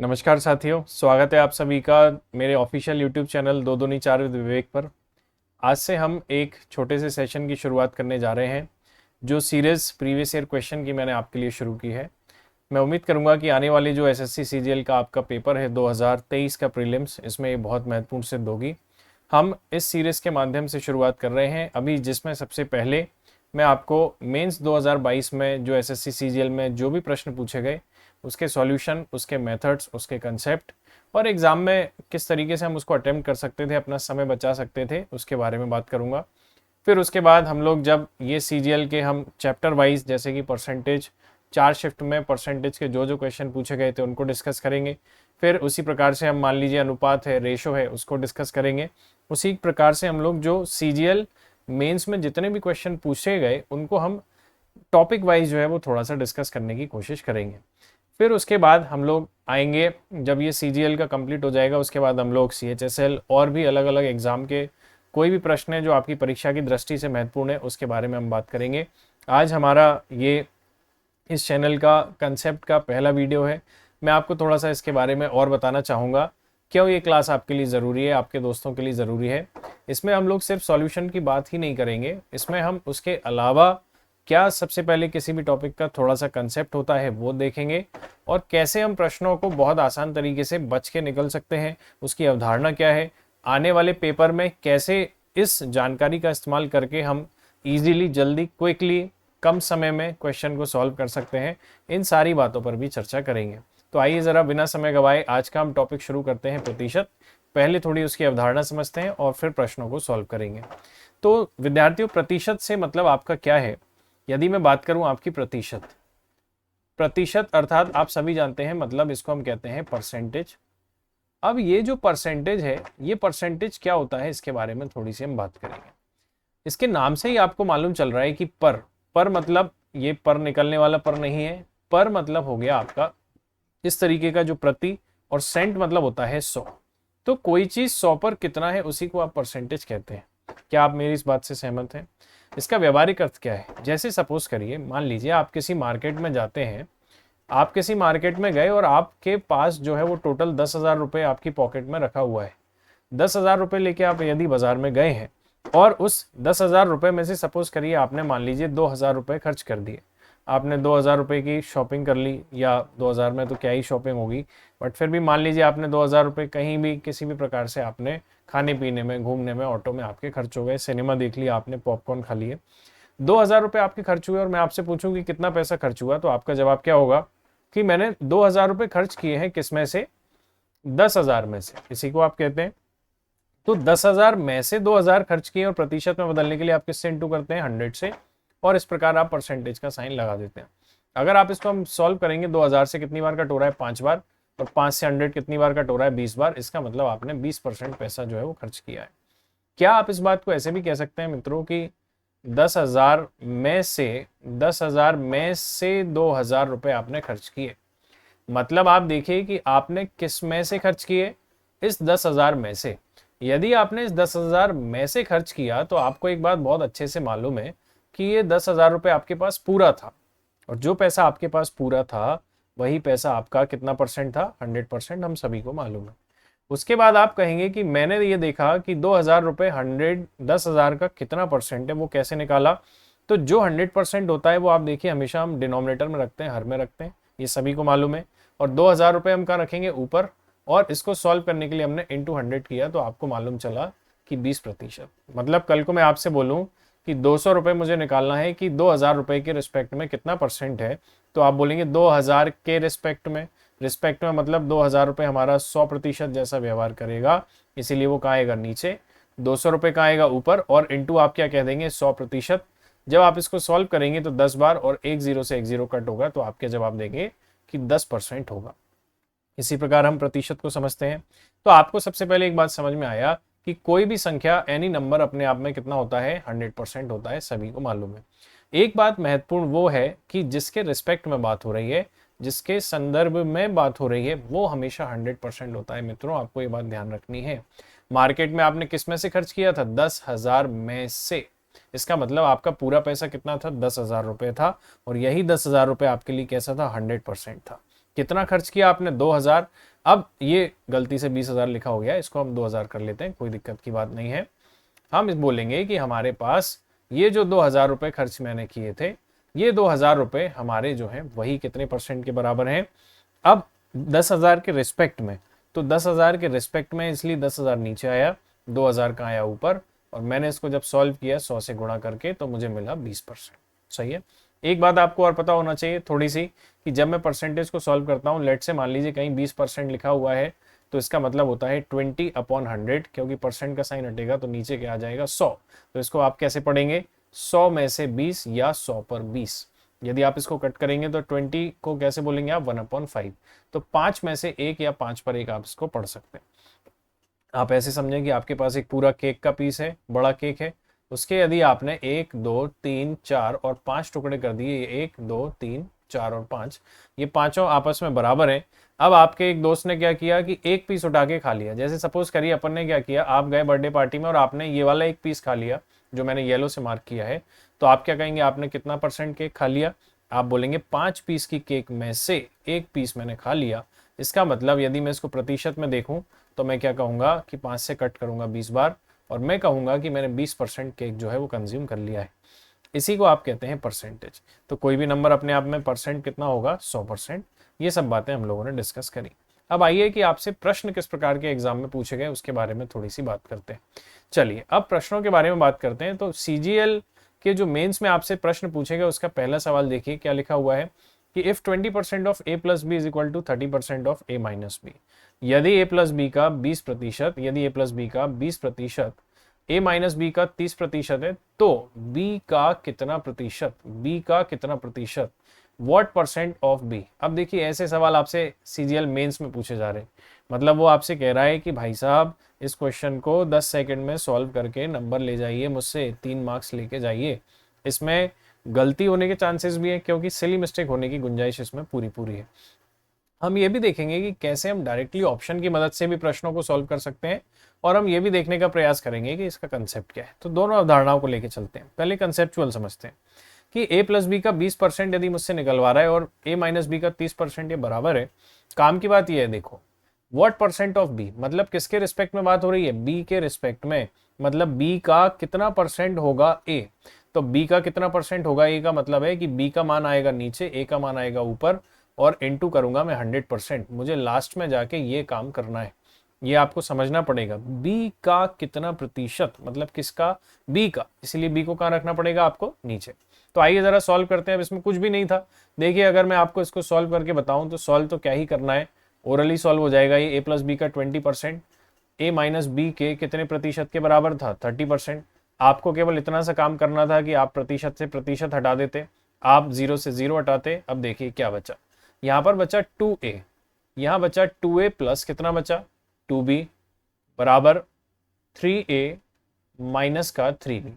नमस्कार साथियों, स्वागत है आप सभी का मेरे ऑफिशियल यूट्यूब चैनल दो दूनी चार विद विवेक पर। आज से हम एक छोटे से सेशन की शुरुआत करने जा रहे हैं जो सीरीज़ प्रीवियस ईयर क्वेश्चन की मैंने आपके लिए शुरू की है। मैं उम्मीद करूंगा कि आने वाली जो एसएससी सीजीएल का आपका पेपर है 2023 का प्रीलिम्स, इसमें ये बहुत महत्वपूर्ण सिद्ध होगी। हम इस सीरीज़ के माध्यम से शुरुआत कर रहे हैं अभी, जिसमें सबसे पहले मैं आपको मेंस 2022 में जो एसएससी सीजीएल में जो भी प्रश्न पूछे गए उसके सॉल्यूशन, उसके मेथड्स, उसके कंसेप्ट और एग्ज़ाम में किस तरीके से हम उसको अटेम्प्ट कर सकते थे, अपना समय बचा सकते थे, उसके बारे में बात करूँगा। फिर उसके बाद हम लोग जब ये सीजीएल के हम चैप्टर वाइज, जैसे कि परसेंटेज, 4 शिफ्ट में परसेंटेज के जो जो क्वेश्चन पूछे गए थे उनको डिस्कस करेंगे। फिर उसी प्रकार से हम मान लीजिए अनुपात है, रेशो है, उसको डिस्कस करेंगे। उसी प्रकार से हम लोग जो सीजीएल मेंस में जितने भी क्वेश्चन पूछे गए उनको हम टॉपिक वाइज जो है वो थोड़ा सा डिस्कस करने की कोशिश करेंगे। फिर उसके बाद हम लोग आएंगे, जब ये सीजीएल का कंप्लीट हो जाएगा उसके बाद हम लोग सीएचएसएल और भी अलग अलग एग्जाम के कोई भी प्रश्न है जो आपकी परीक्षा की दृष्टि से महत्वपूर्ण है उसके बारे में हम बात करेंगे। आज हमारा ये इस चैनल का कंसेप्ट का पहला वीडियो है। मैं आपको थोड़ा सा इसके बारे में और बताना चाहूँगा क्यों ये क्लास आपके लिए ज़रूरी है, आपके दोस्तों के लिए ज़रूरी है। इसमें हम लोग सिर्फ सॉल्यूशन की बात ही नहीं करेंगे, इसमें हम उसके अलावा क्या सबसे पहले किसी भी टॉपिक का थोड़ा सा कंसेप्ट होता है वो देखेंगे और कैसे हम प्रश्नों को बहुत आसान तरीके से बच के निकल सकते हैं, उसकी अवधारणा क्या है, आने वाले पेपर में कैसे इस जानकारी का इस्तेमाल करके हम इजीली, जल्दी, क्विकली, कम समय में क्वेश्चन को सॉल्व कर सकते हैं, इन सारी बातों पर भी चर्चा करेंगे। तो आइए ज़रा बिना समय गवाए आज का हम टॉपिक शुरू करते हैं, प्रतिशत। पहले थोड़ी उसकी अवधारणा समझते हैं और फिर प्रश्नों को सॉल्व करेंगे। तो विद्यार्थियों, प्रतिशत से मतलब आपका क्या है? यदि मैं बात करूं आपकी प्रतिशत, प्रतिशत अर्थात आप सभी जानते हैं, मतलब इसको हम कहते हैं परसेंटेज। अब ये जो परसेंटेज है, ये परसेंटेज क्या होता है इसके बारे में थोड़ी सी हम बात करेंगे। इसके नाम से ही आपको मालूम चल रहा है कि पर मतलब ये पर निकलने वाला पर नहीं है। पर मतलब हो गया आपका इस तरीके का जो प्रति, और सेंट मतलब होता है 100। तो कोई चीज 100 पर कितना है उसी को आप परसेंटेज कहते हैं। क्या आप मेरी इस बात से सहमत हैं? इसका व्यावहारिक अर्थ क्या है? जैसे सपोज करिए, मान लीजिए आप किसी मार्केट में जाते हैं, आप किसी मार्केट में गए और आपके पास जो है वो टोटल 10,000 रुपये आपकी पॉकेट में रखा हुआ है। 10,000 रुपये लेके आप यदि बाजार में गए हैं और उस 10,000 रुपये में से सपोज करिए आपने मान लीजिए 2,000 रुपये खर्च कर दिए। आपने 2,000 रुपये की शॉपिंग कर ली, या 2,000 में तो क्या ही शॉपिंग होगी, बट फिर भी मान लीजिए आपने 2,000 रुपये कहीं भी किसी भी प्रकार से आपने खाने पीने में, घूमने में, ऑटो में आपके खर्च हो गए, सिनेमा देख लिया आपने, पॉपकॉर्न खा लिए, 2,000 रुपये आपके खर्च हुए। और मैं आपसे पूछूं कि कितना पैसा खर्च हुआ, तो आपका जवाब क्या होगा कि मैंने 2,000 रुपये खर्च किए हैं, किस में से? 10,000 में से। इसी को आप कहते हैं। तो 10,000 में से 2,000 खर्च किए और प्रतिशत में बदलने के लिए आप किससे इंटू करते हैं? 100 से, और इस प्रकार आप परसेंटेज का साइन लगा देते हैं। अगर आप इसको हम सॉल्व करेंगे, 2,000 से कितनी बार कट हो रहा है? 5 बार, और 5 से 100 कितनी बार कट हो रहा है? 20 बार। इसका मतलब आपने 20% पैसा जो है वो खर्च किया है। क्या आप इस बात को ऐसे भी कह सकते हैं मित्रों कि 10,000 में से 2,000 रुपए आपने खर्च किए? मतलब आप देखिए कि आपने किस में से खर्च किए? इस 10,000 में से। यदि आपने इस 10,000 में से खर्च किया तो आपको एक बात बहुत अच्छे से मालूम है कि ये 10,000 रुपये आपके पास पूरा था, और जो पैसा आपके पास पूरा था वही पैसा आपका कितना परसेंट था? 100%, हम सभी को मालूम है। उसके बाद आप कहेंगे कि मैंने ये देखा कि 2,000 रुपये 10,000 का कितना परसेंट है, वो कैसे निकाला? तो जो 100% होता है वो आप देखिए हमेशा हम डिनोमिनेटर में रखते हैं, हर में रखते हैं, ये सभी को मालूम है। और 2,000 रुपये हम कहाँ रखेंगे? ऊपर। और इसको सॉल्व करने के लिए हमने इंटू 100 किया, तो आपको मालूम चला कि 20%। मतलब कल को मैं आपसे बोलूं कि 200 रुपये मुझे निकालना है कि 2,000 रुपये के रिस्पेक्ट में कितना परसेंट है, तो आप बोलेंगे 2,000 के रिस्पेक्ट में। रिस्पेक्ट में मतलब 2,000 रुपये हमारा 100% जैसा व्यवहार करेगा, इसीलिए वो कहाँ आएगा? नीचे। 200 रुपये कहाँ आएगा? ऊपर। और इंटू आप क्या कह देंगे? 100%। जब आप इसको सॉल्व करेंगे तो 10 बार, और एक जीरो से एक जीरो कट होगा, तो आपके जवाब देंगे कि 10% होगा। इसी प्रकार हम प्रतिशत को समझते हैं। तो आपको सबसे पहले एक बात समझ में आया कि कोई भी संख्या, एनी नंबर, अपने आप में कितना होता है? 100% होता है, सभी को मालूम है। एक बात महत्वपूर्ण वो है कि जिसके रिस्पेक्ट में बात हो रही है, जिसके संदर्भ में बात हो रही है, वो हमेशा 100% होता है। मित्रों, आपको ये बात ध्यान रखनी है। मार्केट में आपने किस में से खर्च किया था? 10,000 में से। इसका मतलब आपका पूरा पैसा कितना था? 10,000 रुपये था, और यही 10,000 रुपये आपके लिए कैसा था? 100% था। कितना खर्च किया आपने? 2,000। अब ये गलती से 20,000 लिखा हो गया, इसको हम 2,000 कर लेते हैं, कोई दिक्कत की बात नहीं है। हम इस बोलेंगे कि हमारे पास ये जो 2,000 रुपये खर्च मैंने किए थे, ये 2,000 रुपये हमारे जो हैं वही कितने परसेंट के बराबर हैं। अब 10,000 के रिस्पेक्ट में, तो 10,000 के रिस्पेक्ट में, इसलिए 10,000 नीचे आया, 2,000 का आया ऊपर, और मैंने इसको जब सॉल्व किया 100 से गुणा करके तो मुझे मिला 20%। सही है। एक बात आपको और पता होना चाहिए थोड़ी सी, कि जब मैं परसेंटेज को सॉल्व करता हूँ, लेट से मान लीजिए कहीं 20% लिखा हुआ है, तो इसका मतलब होता है 20/100, क्योंकि परसेंट का साइन हटेगा तो नीचे क्या आ जाएगा 100। तो इसको आप कैसे पढ़ेंगे, 100 में से 20 या 100 पर 20। यदि आप इसको कट करेंगे तो 20 को कैसे बोलेंगे आप, 1/5। तो 5 में से 1 या 5 पर 1 आप इसको पढ़ सकते हैं। आप ऐसे समझें कि आपके पास एक पूरा केक का पीस है, बड़ा केक है, उसके यदि आपने 1 2 3 4 और 5 टुकड़े कर दिए, 1 2 3 4 और 5, ये पांचों आपस में बराबर हैं। अब आपके एक दोस्त ने क्या किया कि एक पीस उठा के खा लिया। जैसे सपोज करिए अपन ने क्या किया, आप गए बर्थडे पार्टी में और आपने ये वाला एक पीस खा लिया जो मैंने येलो से मार्क किया है, तो आप क्या कहेंगे, आपने कितना परसेंट केक खा लिया? आप बोलेंगे 5 पीस की केक में से 1 पीस मैंने खा लिया। इसका मतलब यदि मैं इसको प्रतिशत में देखूं तो मैं क्या कहूंगा कि 5 से कट करूंगा 20 बार, और मैं कहूंगा कि मैंने 20% केक जो है वो कंज्यूम कर लिया है। इसी को आप कहते हैं परसेंटेज। तो कोई भी नंबर अपने आप में परसेंट कितना होगा, 100%। ये सब बातें हम लोगों ने डिस्कस करी। अब आइए कि आपसे प्रश्न किस प्रकार के एग्जाम में पूछे गए उसके बारे में थोड़ी सी बात करते हैं। चलिए अब प्रश्नों के बारे में बात करते हैं। तो सीजीएल के जो मेंस में आपसे प्रश्न पूछे गए उसका पहला सवाल देखिए क्या लिखा हुआ है कि if 20% of a plus B is equal to 30% of a minus B. यदि a प्लस बी का 20%, यदि a प्लस बी का 20%, a माइनस बी का 30% है, तो b का कितना प्रतिशत, b का कितना प्रतिशत, व्हाट परसेंट ऑफ b। अब देखिए ऐसे सवाल आपसे सीजीएल मेंस में पूछे जा रहे हैं। मतलब वो आपसे कह रहा है कि भाई साहब इस क्वेश्चन को 10 सेकंड में सॉल्व करके नंबर ले जाइए मुझसे, 3 मार्क्स लेके जाइए। इसमें गलती होने के चांसेस भी है क्योंकि सिली मिस्टेक होने की गुंजाइश इसमें पूरी पूरी है। हम ये भी देखेंगे कि कैसे हम डायरेक्टली ऑप्शन की मदद से भी प्रश्नों को सॉल्व कर सकते हैं, और हम ये भी देखने का प्रयास करेंगे कि इसका कंसेप्ट क्या है। तो दोनों अवधारणाओं को लेकर चलते हैं। पहले कंसेप्चुअल समझते हैं कि a प्लस बी का 20% यदि मुझसे निकलवा रहा है और a माइनस बी का 30% ये बराबर है। काम की बात यह है, देखो व्हाट परसेंट ऑफ b, मतलब किसके रिस्पेक्ट में बात हो रही है, b के रिस्पेक्ट में। मतलब b का कितना परसेंट होगा a, तो b का कितना परसेंट होगा a का मतलब है कि b का मान आएगा नीचे, a का मान आएगा ऊपर, और इनटू करूंगा मैं 100%। मुझे लास्ट में जाके ये काम करना है, ये आपको समझना पड़ेगा। b का कितना प्रतिशत, मतलब किसका, b का, इसलिए b को कहाँ रखना पड़ेगा आपको, नीचे। तो आइए जरा सॉल्व करते हैं। अब इसमें कुछ भी नहीं था। देखिए अगर मैं आपको इसको सॉल्व करके बताऊं तो सॉल्व तो क्या ही करना है, ओरली सॉल्व हो जाएगा। ये a प्लस बी का 20%, a माइनस बी के कितने प्रतिशत के बराबर था, 30%। आपको केवल इतना सा काम करना था कि आप प्रतिशत से प्रतिशत हटा देते, आप 0 से 0 हटाते। अब देखिए क्या बचा, यहाँ पर बचा 2a, यहाँ बचा 2a प्लस कितना बचा 2b बराबर 3a माइनस का 3b।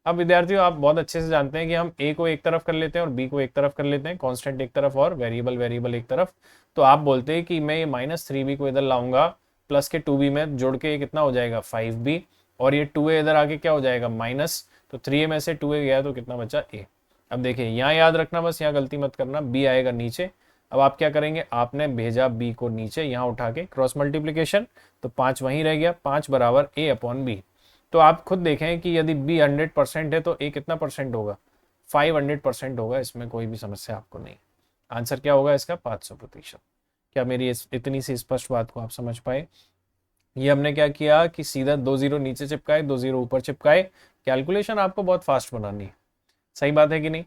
अब विद्यार्थियों आप बहुत अच्छे से जानते हैं कि हम a को एक तरफ कर लेते हैं और b को एक तरफ कर लेते हैं, कांस्टेंट एक तरफ और वेरिएबल एक तरफ। तो आप बोलते हैं कि मैं ये -3b को इधर लाऊंगा, प्लस के 2b में जोड़ के ये कितना हो जाएगा 5b, और ये 2a इधर आके क्या हो जाएगा माइनस, तो 3a में से 2a गया तो कितना बचा a। अब देखिए यहाँ याद रखना, बस यहाँ गलती मत करना, b आएगा नीचे। अब आप क्या करेंगे, आपने भेजा b को नीचे, यहाँ उठा के क्रॉस मल्टीप्लीकेशन, तो 5 वहीं रह गया, 5 बराबर a अपॉन b। तो आप खुद देखें कि यदि b 100% है तो a कितना परसेंट होगा, 500% होगा। इसमें कोई भी समस्या आपको नहीं। आंसर क्या होगा इसका, 500%। क्या मेरी इतनी सी स्पष्ट बात को आप समझ पाए? ये हमने क्या किया कि सीधा 2 0 नीचे चिपकाए, 2 0 ऊपर चिपकाए। कैलकुलेशन आपको बहुत फास्ट बनानी है, सही बात है कि नहीं?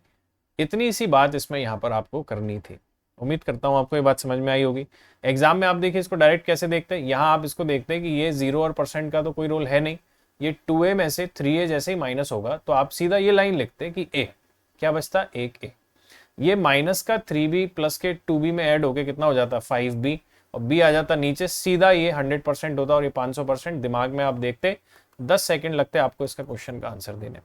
इतनी सी बात इसमें यहाँ पर आपको करनी थी। उम्मीद करता हूँ आपको ये बात समझ में आई होगी। एग्जाम में आप देखिए इसको डायरेक्ट कैसे देखते हैं, यहाँ आप इसको देखते हैं कि ये 0 और परसेंट का तो कोई रोल है नहीं, ये 2a में से 3a जैसे ही माइनस होगा तो आप सीधा ये लाइन लिखते कि a क्या बचता, 1a। ये माइनस का 3b प्लस के 2b में ऐड होके कितना हो जाता 5b, और b आ जाता नीचे, सीधा ये 100% होता और ये 500%। दिमाग में आप देखते 10 सेकंड लगते आपको इसका क्वेश्चन का आंसर देने में।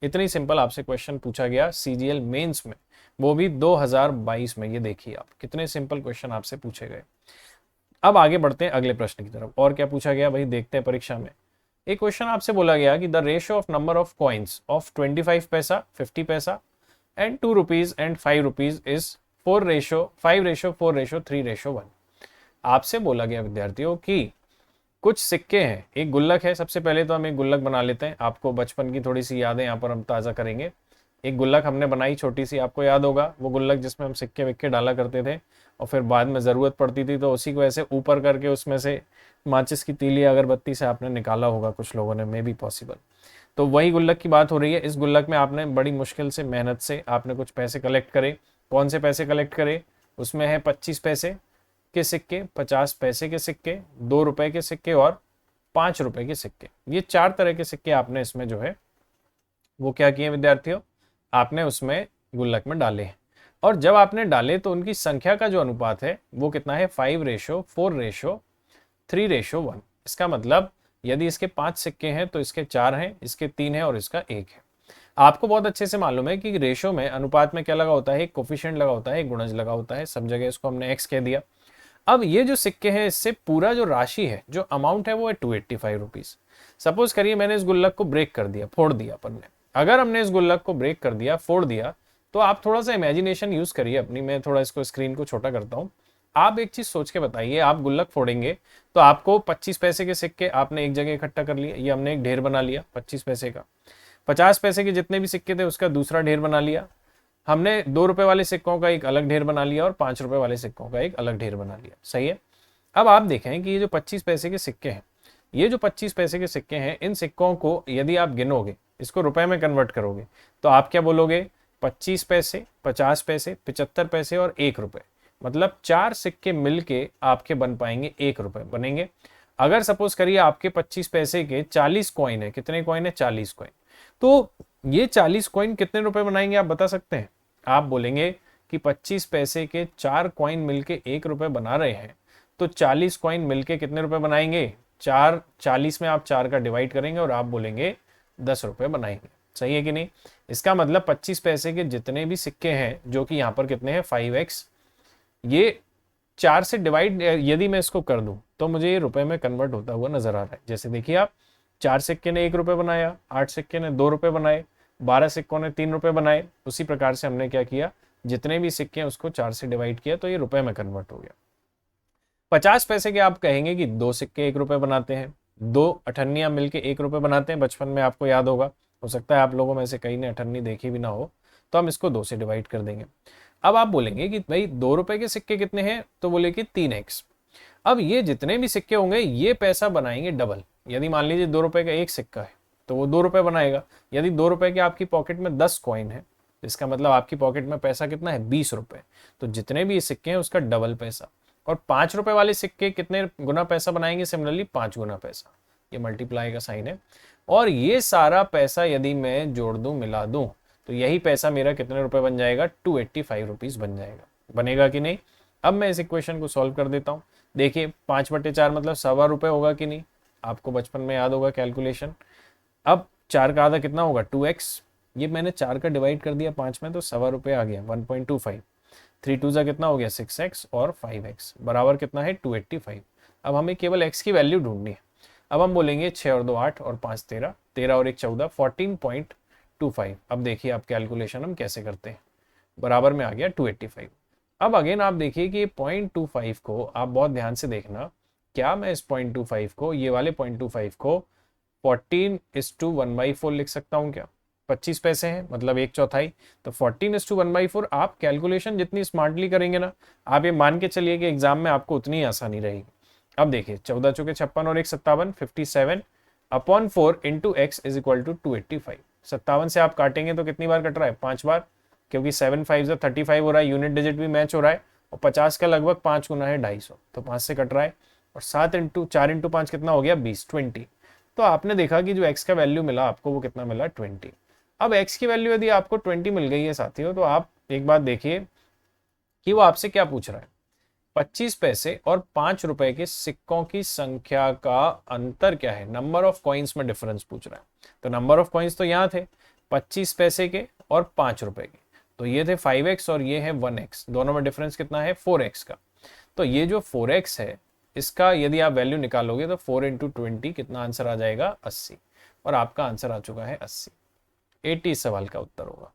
इतनी सिंपल आपसे क्वेश्चन पूछा गया सीजीएल मेंस में, वो भी 2022 में। ये देखिए आप कितने सिंपल क्वेश्चन आपसे पूछे गए। अब आगे बढ़ते हैं अगले प्रश्न की तरफ। और क्या पूछा गया भाई, देखते हैं परीक्षा में। एक क्वेश्चन आपसे बोला गया कि the ratio of number of coins of 25 पैसा, 50 पैसा and 2 rupees and 5 rupees is 5:4:3:1। आपसे बोला गया विद्यार्थियों कि कुछ सिक्के हैं, एक गुल्लक है। सबसे पहले तो हम एक गुल्लक बना लेते हैं, आपको बचपन की थोड़ी सी यादें यहाँ पर हम ताज़ा करेंगे। एक गुल्लक हमने बनाई छोटी सी, आपको याद होगा वो गुल्लक जिसमें हम सिक्के विक्के डाला करते थे और फिर बाद में ज़रूरत पड़ती थी तो उसी को ऐसे ऊपर करके उसमें से माचिस की तीली अगरबत्ती से आपने निकाला होगा कुछ लोगों ने, मे बी पॉसिबल। तो वही गुल्लक की बात हो रही है। इस गुल्लक में आपने बड़ी मुश्किल से, मेहनत से आपने कुछ पैसे कलेक्ट करे। कौन से पैसे कलेक्ट करे? उसमें है 25 पैसे के सिक्के, 50 पैसे के सिक्के, 2 रुपए के सिक्के और 5 रुपए के सिक्के। ये 4 तरह के सिक्के आपने इसमें जो है वो क्या किए विद्यार्थियों, आपने उसमें गुल्लक में डाले हैं। और जब आपने डाले तो उनकी संख्या का जो अनुपात है वो कितना है? 5:4:3:1। इसका मतलब यदि इसके 5 सिक्के हैं तो इसके 4 हैं, इसके 3 हैं और इसका 1 है। आपको बहुत अच्छे से मालूम है कि रेशो में, अनुपात में क्या लगा होता है? एक कोफिशिएंट लगा होता है, एक गुणज लगा होता है। सब जगह इसको हमने x कह दिया। अब ये जो सिक्के हैं इससे पूरा जो राशि है, जो अमाउंट है वो है 285 रुपीज। सपोज करिए मैंने इस गुल्लक को ब्रेक कर दिया, फोड़ दिया अपन ने। अगर हमने इस गुल्लक को ब्रेक कर दिया, फोड़ दिया, तो आप थोड़ा सा इमेजिनेशन यूज करिए अपनी। मैं थोड़ा इसको स्क्रीन को छोटा करता हूँ। आप एक चीज सोच के बताइए, आप गुल्लक फोड़ेंगे तो आपको 25 पैसे के सिक्के आपने एक जगह इकट्ठा कर लिए, ये हमने एक ढेर बना लिया 25 पैसे का। 50 पैसे के जितने भी सिक्के थे उसका दूसरा ढेर बना लिया हमने। 2 रुपए वाले सिक्कों का एक अलग ढेर बना लिया और 5 रुपए वाले सिक्कों का एक अलग ढेर बना लिया। सही है। अब आप देखें कि ये जो 25 पैसे के सिक्के हैं, ये जो 25 पैसे के सिक्के हैं, इन सिक्कों को यदि आप गिनोगे, इसको रुपए में कन्वर्ट करोगे, तो आप क्या बोलोगे? 25 पैसे, 50 पैसे, 75 पैसे और 1 रुपए। मतलब 4 सिक्के मिलके आपके बन पाएंगे 1 रुपए बनेंगे। अगर सपोज करिए आपके 25 पैसे के 40 कॉइन है, कितने कॉइन है? 40 कॉइन। तो ये 40 कॉइन कितने रुपए बनाएंगे आप बता सकते हैं? आप बोलेंगे कि 25 पैसे के 4 कॉइन मिलके 1 रुपए बना रहे हैं, तो 40 कॉइन मिलके कितने रुपए बनाएंगे? 4, 40 में आप 4 का डिवाइड करेंगे और आप बोलेंगे 10 रुपए बनाएंगे। सही है कि नहीं? इसका मतलब 25 पैसे के जितने भी सिक्के हैं, जो कि यहाँ पर कितने हैं? 5x, ये 4 से डिवाइड यदि मैं इसको कर दूं तो मुझे ये रुपए में कन्वर्ट होता हुआ नजर आ रहा है। जैसे देखिए आप, 4 सिक्के ने 1 रुपए बनाया, 8 सिक्के ने 2 रुपए बनाए, 12 सिक्कों ने 3 रुपए बनाए। उसी प्रकार से हमने क्या किया, जितने भी सिक्के हैं उसको 4 से डिवाइड किया तो ये रुपए में कन्वर्ट हो गया। 50 पैसे के आप कहेंगे कि 2 सिक्के 1 रुपए बनाते हैं, 2 अठन्नियां मिलके 1 रुपए बनाते हैं। बचपन में आपको याद होगा, हो सकता है आप लोगों में से कई ने अठन्नी देखी भी ना हो, तो हम इसको 2 से डिवाइड कर देंगे। अब आप बोलेंगे कि भाई 2 रुपए के सिक्के कितने हैं? तो बोले कि 3x। अब ये जितने भी सिक्के होंगे ये पैसा बनाएंगे डबल। यदि मान लीजिए 2 रुपए का एक सिक्का है तो वो 2 रुपए बनाएगा। यदि 2 रुपए के आपकी पॉकेट में 10 कॉइन है, इसका मतलब आपकी पॉकेट में पैसा कितना है? 20 रुपए। तो जितने भी ये सिक्के हैं उसका डबल पैसा। और 5 रुपए वाले सिक्के कितने गुना पैसा बनाएंगे? सिमिलरली 5 गुना पैसा। ये मल्टीप्लाई का साइन है। और ये सारा पैसा यदि मैं जोड़ दूं, मिला दूं, तो यही पैसा मेरा कितने रुपए बन जाएगा? 285 रुपीज बन जाएगा। बनेगा कि नहीं? अब मैं इस इक्वेशन को सॉल्व कर देता हूँ। देखिए 5/4 मतलब 1.25 रुपए होगा कि नहीं? आपको बचपन में याद होगा कैलकुलेशन। अब 4 का आधा कितना होगा? 2x। ये मैंने 4 का डिवाइड कर दिया 5 में तो 1.25 रुपए आ गया, 1.25। 3 2 जा कितना हो गया? 6x और 5x बराबर कितना है? 285। अब हमें केवल x की वैल्यू ढूंढनी है। अब हम बोलेंगे 6 और 2 8 और 5 13, 13 और 1 14, 14.25। अब देखिए आप कैलकुलेशन हम कैसे करते हैं। बराबर में आ गया 285। अब अगेन आप देखिए कि 0.25 को आप बहुत ध्यान से देखना। क्या मैं इस 0.25 को, ये वाले 0.25 को 14:1/4 लिख सकता हूँ क्या? 25 पैसे हैं मतलब 1/4। तो 14:1/4 आप कैलकुलेशन जितनी स्मार्टली करेंगे ना, आप ये मान के चलिए कि एग्जाम में आपको उतनी ही आसानी रहेगी। अब देखिए 14 चौके 56 और 1 57, 57/4 into x is equal to 285। 57 से आप काटेंगे तो कितनी बार कट रहा है? 5 बार, क्योंकि 7 5 35 हो रहा है, यूनिट डिजिट भी मैच हो रहा है। और 50 का लगभग 5 गुना है 250, तो 5 से कट रहा है। और 4 इंटू 5 कितना हो गया? 20, 20। तो आपने देखा कि जो x का वैल्यू मिला आपको वो कितना मिला? 20। अब x की वैल्यू यदि आपको 20 मिल गई है साथियों, तो आप एक बात देखिए कि वो आपसे क्या पूछ रहा है। 25 पैसे और 5 रुपए के सिक्कों की संख्या का अंतर क्या है? नंबर ऑफ कॉइन्स में डिफरेंस पूछ रहा है। तो नंबर ऑफ कॉइन्स तो यहाँ थे 25 पैसे के और 5 रुपए के, तो ये थे 5x और ये है 1x। दोनों में डिफरेंस कितना है? 4x का। तो ये जो 4x है इसका यदि आप वैल्यू निकालोगे तो 4 इंटू 20 कितना आंसर आ जाएगा? 80। और आपका आंसर आ चुका है 80। 80 इस सवाल का उत्तर होगा।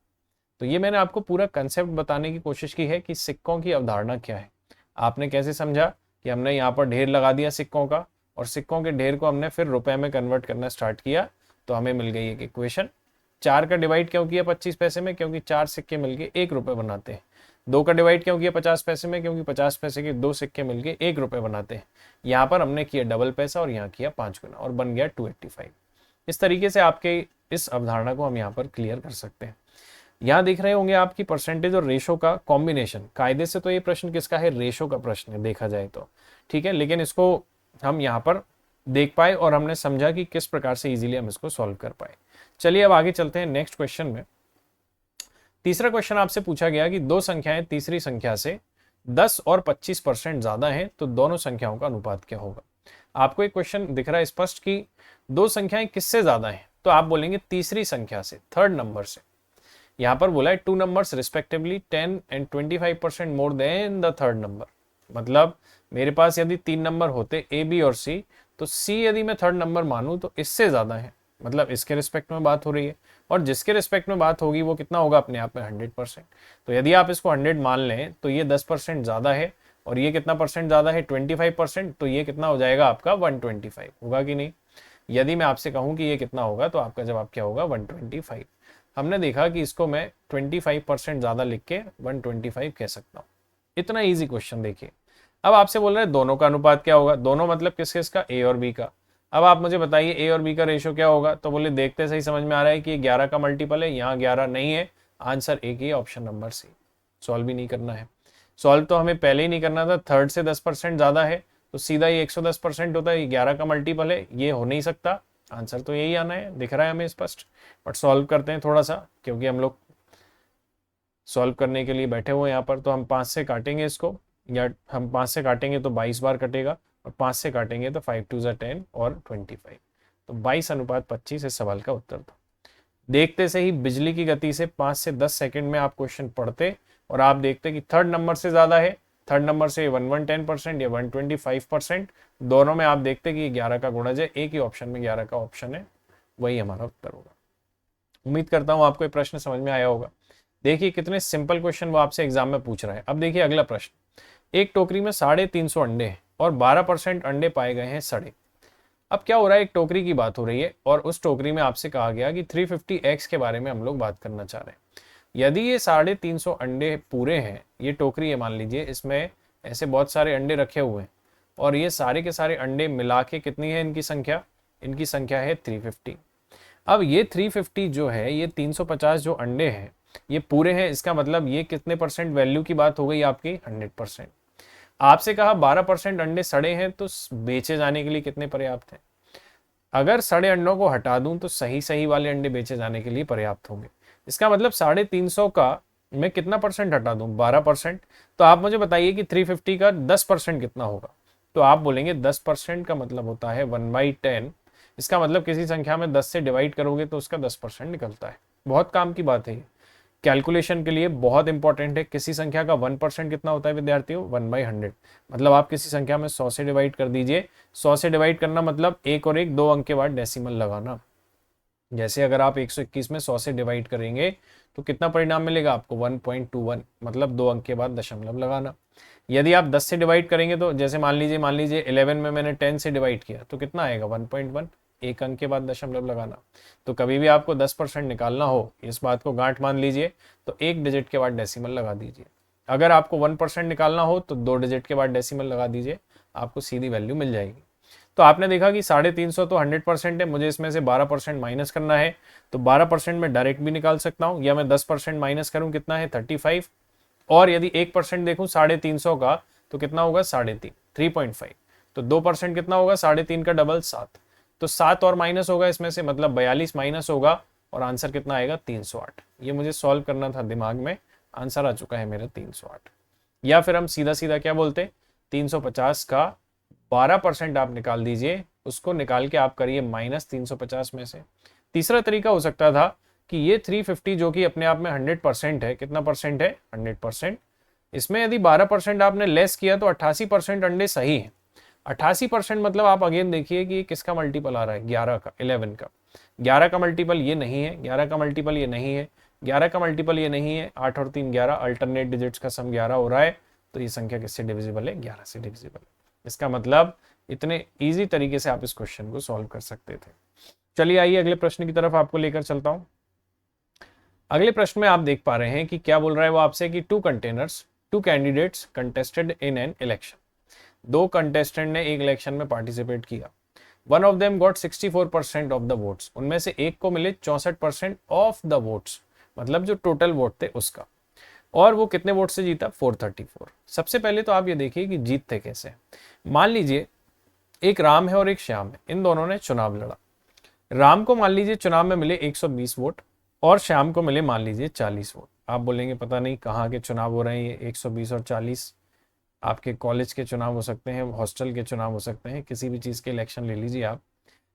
तो ये मैंने आपको पूरा कंसेप्ट बताने की कोशिश की है कि सिक्कों की अवधारणा क्या है। आपने कैसे समझा कि हमने यहाँ पर ढेर लगा दिया सिक्कों का, और सिक्कों के ढेर को हमने फिर रुपए में कन्वर्ट करना स्टार्ट किया, तो हमें मिल गई एक इक्वेशन। 4 का डिवाइड क्यों किया 25 पैसे में, क्योंकि 4 सिक्के मिलके 1 रुपए बनाते हैं। 2 का डिवाइड क्यों किया 50 पैसे में, क्योंकि 50 पैसे के 2 सिक्के मिलके 1 रुपए बनाते हैं। यहाँ पर हमने किया डबल पैसा और यहाँ किया 5 गुना और बन गया 285। इस तरीके से आपके इस अवधारणा को हम यहाँ पर क्लियर कर सकते हैं। यहाँ देख रहे होंगे आपकी परसेंटेज और रेशो का कॉम्बिनेशन। कायदे से तो ये प्रश्न किसका है, रेशो का प्रश्न है देखा जाए तो, ठीक है, लेकिन इसको हम यहाँ पर देख पाए और हमने समझा कि किस प्रकार से इजीली हम इसको सॉल्व कर पाए। चलिए अब आगे चलते हैं नेक्स्ट क्वेश्चन में। तीसरा क्वेश्चन आपसे पूछा गया कि दो संख्याएं तीसरी संख्या से 10 और 25% ज्यादा हैं, तो दोनों संख्याओं का अनुपात क्या होगा। आपको एक क्वेश्चन दिख रहा है स्पष्ट कि दो संख्याएं किससे ज्यादा हैं, तो आप बोलेंगे तीसरी संख्या से, थर्ड नंबर से। यहां पर बोला है 2 numbers respectively 10 and 25% more than the third number. मतलब मेरे पास यदि 3 नंबर होते ए बी और सी, तो सी यदि मैं थर्ड नंबर मानूं तो इससे ज्यादा है, मतलब इसके रिस्पेक्ट में बात हो रही है, और जिसके रिस्पेक्ट में बात होगी वो कितना होगा अपने आप में 100%। तो यदि आप इसको 100 मान लें तो ये 10% ज्यादा है, और ये कितना परसेंट ज्यादा है 25%, तो ये कितना हो जाएगा आपका 125 होगा कि नहीं। यदि मैं आपसे कहूं कि ये कितना होगा तो आपका जवाब क्या होगा 125। हमने देखा कि इसको मैं 25% ज्यादा लिख के 125 कह सकता हूँ। इतना ईजी क्वेश्चन देखिए। अब आपसे बोल रहे हैं दोनों का अनुपात क्या होगा, दोनों मतलब किस किस का, ए और बी का। अब आप मुझे बताइए ए और बी का रेशो क्या होगा, तो बोले देखते सही समझ में आ रहा है कि ये 11 का मल्टीपल है, यहाँ 11 नहीं है, आंसर एक ही ऑप्शन नंबर सी। सॉल्व भी नहीं करना है, सॉल्व तो हमें पहले ही नहीं करना था, थर्ड से 10% ज्यादा है तो सीधा ये 110% होता है, ये 11 का मल्टीपल है, ये हो नहीं सकता, आंसर तो यही आना है, दिख रहा है हमें स्पष्ट। बट सॉल्व करते हैं थोड़ा सा, क्योंकि हम लोग सॉल्व करने के लिए बैठे हुए हैं यहाँ पर। तो हम 5 से काटेंगे इसको, या हम 5 से काटेंगे तो 22 बार कटेगा, और 5 से काटेंगे तो 5 2 10 और 25, तो 22:25 इस सवाल का उत्तर था। देखते से ही बिजली की गति से 5 से 10 सेकंड में आप क्वेश्चन पढ़ते और आप देखते कि थर्ड नंबर से ज्यादा है, थर्ड नंबर से 110% या 125%, दोनों में आप देखते कि 11 का गुणज है, एक ही ऑप्शन में 11 का ऑप्शन है, वही हमारा उत्तर होगा। उम्मीद करता हूं आपको ये प्रश्न समझ में आया होगा। देखिए कितने सिंपल क्वेश्चन वो आपसे एग्जाम में पूछ रहा है। अब देखिए अगला प्रश्न, एक टोकरी में 350 अंडे हैं और 12% अंडे पाए गए हैं सड़े। अब क्या हो रहा है, एक टोकरी की बात हो रही है और उस टोकरी में आपसे कहा गया कि 350x के बारे में हम लोग बात करना चाह रहे हैं। यदि ये 350 अंडे पूरे हैं, ये टोकरी है मान लीजिए, इसमें ऐसे बहुत सारे अंडे रखे हुए हैं और ये सारे के सारे अंडे मिला के कितनी है इनकी संख्या, इनकी संख्या है 350। अब ये 350 जो है, ये 350 जो अंडे हैं ये पूरे हैं, इसका मतलब ये कितने परसेंट वैल्यू की बात हो गई आपकी 100%। आपसे कहा 12% अंडे सड़े हैं, तो बेचे जाने के लिए कितने पर्याप्त हैं। अगर सड़े अंडों को हटा दूं तो सही सही वाले अंडे बेचे जाने के लिए पर्याप्त होंगे। इसका मतलब 350 का मैं कितना परसेंट हटा दूं, 12%। तो आप मुझे बताइए कि 350 का 10% कितना होगा। तो आप बोलेंगे 10% का मतलब होता है 1/10। इसका मतलब किसी संख्या में 10 से डिवाइड करोगे तो उसका 10% निकलता है। बहुत काम की बात है ये, कैलकुलेशन के लिए बहुत इंपॉर्टेंट है। किसी संख्या का 1% कितना होता है विद्यार्थियों, 1/100। मतलब आप किसी संख्या में 100 से डिवाइड कर दीजिए। 100 से डिवाइड करना मतलब एक और एक 2 अंक के बाद डेसिमल लगाना। जैसे अगर आप 121 में 100 से डिवाइड करेंगे तो कितना परिणाम मिलेगा आपको, 1.21, मतलब 2 अंक के बाद दशमलव लगाना। यदि आप 10 से डिवाइड करेंगे तो जैसे मान लीजिए 11 में मैंने 10 से डिवाइड किया तो कितना आएगा 1.1, एक अंक के बाद दशमलव लगाना। तो कभी भी आपको 10% निकालना हो, इस बात को गांठ मान लीजिए, तो एक डिजिट के बाद डेसिमल लगा दीजिए। अगर आपको 1% निकालना हो तो 2 डिजिट के बाद डेसिमल लगा दीजिए, आपको सीधी वैल्यू मिल जाएगी। तो आपने देखा कि 350 तो 100% है, मुझे इसमें से 12% माइनस करना है, तो 12% में डायरेक्ट भी निकाल सकता हूँ, या मैं 10% माइनस करूँ, कितना है 35, और यदि 1% देखूँ 350 का तो कितना होगा 3.5, 3.5, तो 2% कितना होगा 3.5 का डबल 7, तो 7 और माइनस होगा इसमें से, मतलब 42 माइनस होगा, और आंसर कितना आएगा 308। ये मुझे सॉल्व करना था दिमाग में, आंसर आ चुका है मेरा 308। या फिर हम सीधा सीधा क्या बोलते, 350 का 12% आप निकाल दीजिए, उसको निकाल के आप करिए माइनस 350 में से। तीसरा तरीका हो सकता था कि ये 350 जो कि अपने आप में 100% है, कितना परसेंट है 100%, इसमें यदि 12% आपने लेस किया तो 88% अंडे सही है। 88% मतलब आप अगेन देखिए कि किसका मल्टीपल आ रहा है, 11 का, 11 का। 11 का मल्टीपल ये नहीं है, 11 का मल्टीपल ये नहीं है, 11 का मल्टीपल ये नहीं है, 8 और 3 11, अल्टरनेट डिजिट्स का सम 11 हो रहा है, तो ये संख्या किससे डिविजिबल है, 11 से डिविजिबल है। इसका मतलब इतने इजी तरीके से आप इस क्वेश्चन को सॉल्व कर सकते थे। चलिए आइए अगले प्रश्न की तरफ आपको लेकर चलता हूं। अगले प्रश्न में आप देख पा रहे हैं कि क्या बोल रहा है वो आपसे कि two candidates contested in an election. दो कंटेस्टेंट ने एक इलेक्शन में पार्टिसिपेट किया। One of them got 64% of the votes. उनमें से एक को मिले 64% ऑफ द वोट्स, मतलब जो टोटल वोट थे उसका। और वो कितने वोट से जीता? 434। सबसे पहले तो आप ये देखिए कि जीतते कैसे। मान लीजिए एक राम है और एक श्याम है, इन दोनों ने चुनाव लड़ा। राम को मान लीजिए चुनाव में मिले 120 वोट और श्याम को मिले मान लीजिए 40 वोट। आप बोलेंगे पता नहीं कहाँ के चुनाव हो रहे हैं ये 120 और 40। आपके कॉलेज के चुनाव हो सकते हैं, हॉस्टल के चुनाव हो सकते हैं, किसी भी चीज़ के इलेक्शन ले लीजिए आप।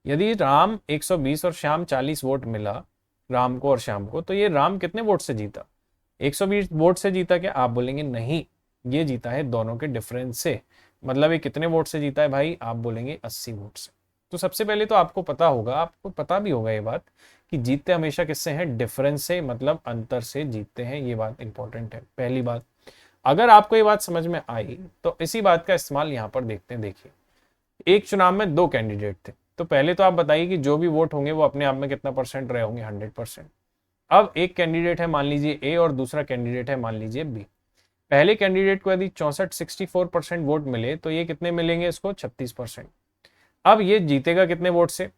यदि राम 120 और श्याम 40 वोट मिला राम को और श्याम को, तो ये राम कितने वोट से जीता? 120 वोट से जीता क्या? आप बोलेंगे नहीं, ये जीता है दोनों के डिफरेंस से। मतलब ये कितने वोट से जीता है भाई? आप बोलेंगे 80 वोट से। तो सबसे पहले तो आपको पता होगा, आपको पता भी होगा ये बात कि जीतते हमेशा किससे हैं? डिफरेंस से, मतलब अंतर से जीतते हैं। ये बात इंपॉर्टेंट है, पहली बात। अगर आपको ये बात समझ में आई तो इसी बात का इस्तेमाल यहाँ पर देखते हैं। देखिए एक चुनाव में दो कैंडिडेट थे, तो पहले तो आप बताइए कि जो भी वोट होंगे वो अपने आप में कितना परसेंट रहे होंगे? 100%। अब एक कैंडिडेट है मान लीजिए ए और दूसरा कैंडिडेट है मान लीजिए बी। पहले कैंडिडेट को यदि 64% वोट मिले तो ये कितने मिलेंगे इसको? 36%। अब ये जीतेगा कितने वोट से?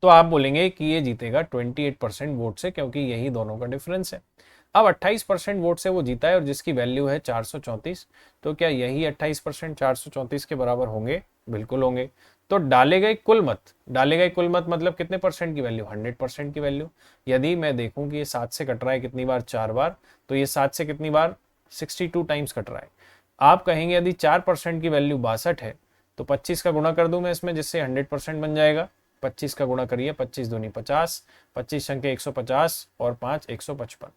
तो आप बोलेंगे कि ये जीतेगा 28% वोट से, क्योंकि यही दोनों का डिफरेंस है। अब 28% वोट से वो जीता है और जिसकी वैल्यू है 434। तो क्या यही 28% 434 के बराबर होंगे? बिल्कुल होंगे। तो डाले गए कुल मत मतलब कितने परसेंट की वैल्यू? 100% की वैल्यू। यदि मैं देखूं कि ये 7 से कट रहा है कितनी बार? 4 बार। तो ये 7 से कितनी बार? 62 टाइम्स कट रहा है। आप कहेंगे यदि 4% की वैल्यू 62 है तो 25 का गुणा कर दूं मैं इसमें, जिससे 100% बन जाएगा। 25 का गुणा करिए, 25 दूनी 50, 25 संख्या 150 और 5 155।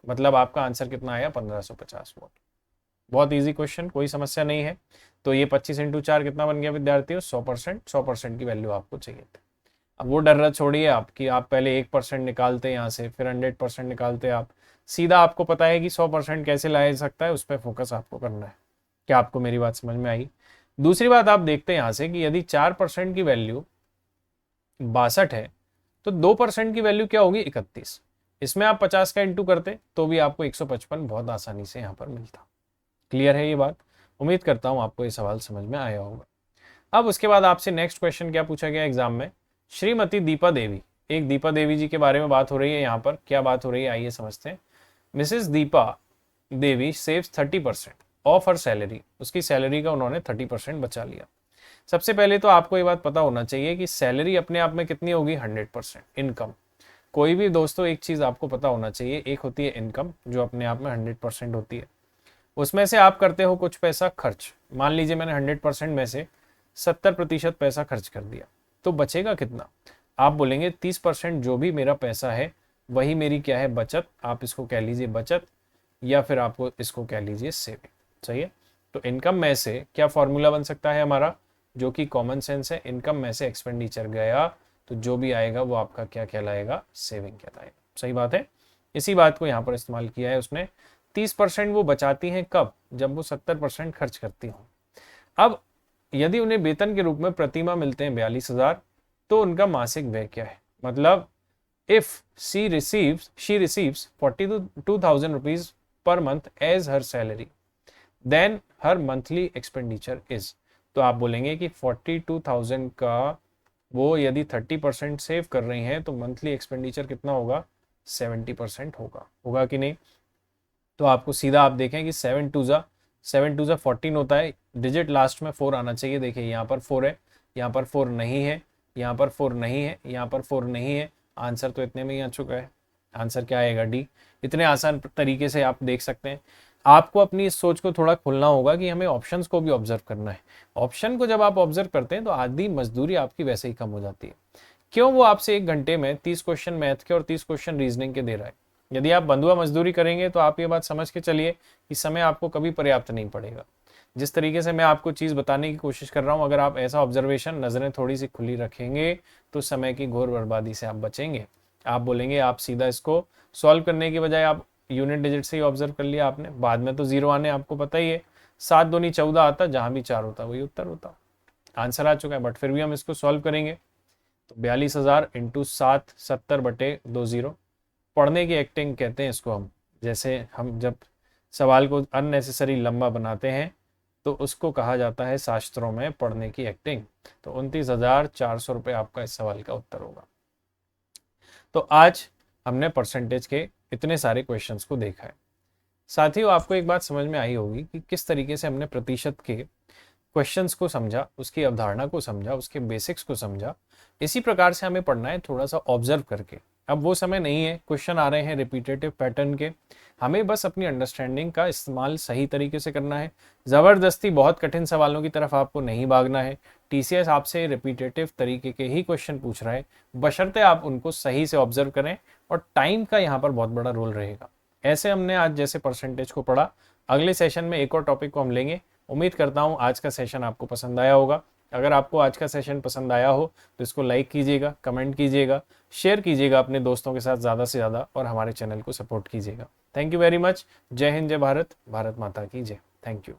मतलब आपका आंसर कितना आया? 1550 वोट। बहुत इजी क्वेश्चन, कोई समस्या नहीं है। तो ये 25 इंटू 4 कितना बन गया विद्यार्थियों? 100%। 100% की वैल्यू आपको चाहिए थी। अब वो डर छोड़िए आप कि आप पहले 1% निकालते यहाँ से, फिर 100% निकालते आप। सीधा आपको पता है कि 100% कैसे लाया जा सकता है, उस पर फोकस आपको करना है। क्या आपको मेरी बात समझ में आई? दूसरी बात आप देखते हैं यहाँ से कि यदि 4% की वैल्यू 62 है तो 2% की वैल्यू क्या होगी? 31। इसमें आप 50 का इंटू करते तो भी आपको 155 बहुत आसानी से यहाँ पर मिलता। क्लियर है ये बात? उम्मीद करता हूँ आपको ये सवाल समझ में आया होगा। अब उसके बाद आपसे नेक्स्ट क्वेश्चन क्या पूछा गया एग्जाम में? श्रीमती दीपा देवी, एक दीपा देवी जी के बारे में बात हो रही है। यहाँ पर क्या बात हो रही है आइए समझते हैं। Mrs Deepa Devi saves 30% of her salary. उसकी सैलरी का उन्होंने 30% बचा लिया। सबसे पहले तो आपको ये बात पता होना चाहिए कि सैलरी अपने आप में कितनी होगी? 100% इनकम। कोई भी दोस्तों एक चीज आपको पता होना चाहिए, एक होती है इनकम जो अपने आप में 100% होती है। उसमें से आप करते हो कुछ पैसा खर्च। मान लीजिए मैंने 100% में से 70% पैसा खर्च कर दिया, तो बचेगा कितना? आप बोलेंगे 30% जो भी मेरा पैसा है वही मेरी क्या है? बचत। आप इसको कह लीजिए बचत, या फिर आपको इसको कह लीजिए सेविंग। सही है। तो इनकम में से क्या फॉर्मूला बन सकता है हमारा, जो कि कॉमन सेंस है? इनकम में से एक्सपेंडिचर गया तो जो भी आएगा वो आपका क्या कहलाएगा? सेविंग कहलाएगा। सही बात है। इसी बात को यहाँ पर इस्तेमाल किया है उसने। 30% वो बचाती हैं कब? जब वो 70% खर्च करती हो। अब यदि उन्हें वेतन के रूप में प्रतिमाह मिलते हैं 42,000, तो उनका मासिक व्यय क्या है? मतलब if she receives 42,000 rupees per month as her salary, then her monthly expenditure is। तो आप बोलेंगे कि 42,000 का वो यदि 30% सेव कर रही हैं तो मंथली एक्सपेंडिचर कितना होगा? 70% होगा कि नहीं? तो आपको सीधा आप देखें कि 7 टू ज़ा 14 होता है। डिजिट लास्ट में 4 आना चाहिए। देखिए यहाँ पर 4 है, यहाँ पर 4 नहीं है, यहाँ पर 4 नहीं है, यहाँ पर 4 नहीं है। आंसर तो इतने में ही आ चुका है। आंसर क्या आएगा? डी। इतने आसान तरीके से आप देख सकते हैं। आपको अपनी इस सोच को थोड़ा खुलना होगा कि हमें ऑप्शंस को भी ऑब्जर्व करना है। ऑप्शन को जब आप ऑब्जर्व करते हैं तो आधी मजदूरी आपकी वैसे ही कम हो जाती है। क्यों? वो आपसे 1 घंटे में 30 क्वेश्चन मैथ के और 30 क्वेश्चन रीजनिंग के दे रहा है। यदि आप बंधुआ मजदूरी करेंगे तो आप ये बात समझ के चलिए कि समय आपको कभी पर्याप्त नहीं पड़ेगा। जिस तरीके से मैं आपको चीज़ बताने की कोशिश कर रहा हूँ, अगर आप ऐसा ऑब्जर्वेशन, नज़रें थोड़ी सी खुली रखेंगे तो समय की घोर बर्बादी से आप बचेंगे। आप बोलेंगे आप सीधा इसको सॉल्व करने के बजाय आप यूनिट डिजिट से ही ऑब्जर्व कर लिया आपने, बाद में तो जीरो आने आपको पता ही है। 7 दूनी 14 आता, जहां भी 4 होता वही उत्तर होता। आंसर आ चुका है, बट फिर भी हम इसको सॉल्व करेंगे। तो 42,000 इंटू 7, 70/20। पढ़ने की एक्टिंग कहते हैं इसको हम। जैसे हम जब सवाल को अननेसेसरी लंबा बनाते हैं तो उसको कहा जाता है शास्त्रों में पढ़ने की एक्टिंग। तो 29,400 रुपये आपका इस सवाल का उत्तर होगा। तो आज हमने परसेंटेज के इतने सारे क्वेश्चंस को देखा है। साथियों, आपको एक बात समझ में आई होगी कि किस तरीके से हमने प्रतिशत के क्वेश्चंस को समझा, उसकी अवधारणा को समझा, उसके बेसिक्स को समझा। इसी प्रकार से हमें पढ़ना है, थोड़ा सा ऑब्जर्व करके। अब वो समय नहीं है, क्वेश्चन आ रहे हैं रिपीटेटिव पैटर्न के, हमें बस अपनी अंडरस्टैंडिंग का इस्तेमाल सही तरीके से करना है। ज़बरदस्ती बहुत कठिन सवालों की तरफ आपको नहीं भागना है। टीसीएस आपसे रिपीटेटिव तरीके के ही क्वेश्चन पूछ रहा है, बशर्ते आप उनको सही से ऑब्जर्व करें, और टाइम का यहाँ पर बहुत बड़ा रोल रहेगा। ऐसे हमने आज जैसे परसेंटेज को पढ़ा, अगले सेशन में एक और टॉपिक को हम लेंगे। उम्मीद करता हूँ आज का सेशन आपको पसंद आया होगा। अगर आपको आज का सेशन पसंद आया हो तो इसको लाइक कीजिएगा, कमेंट कीजिएगा, शेयर कीजिएगा अपने दोस्तों के साथ ज़्यादा से ज़्यादा, और हमारे चैनल को सपोर्ट कीजिएगा। Thank you very much. जय हिंद, जय भारत, भारत माता की जय। Thank you.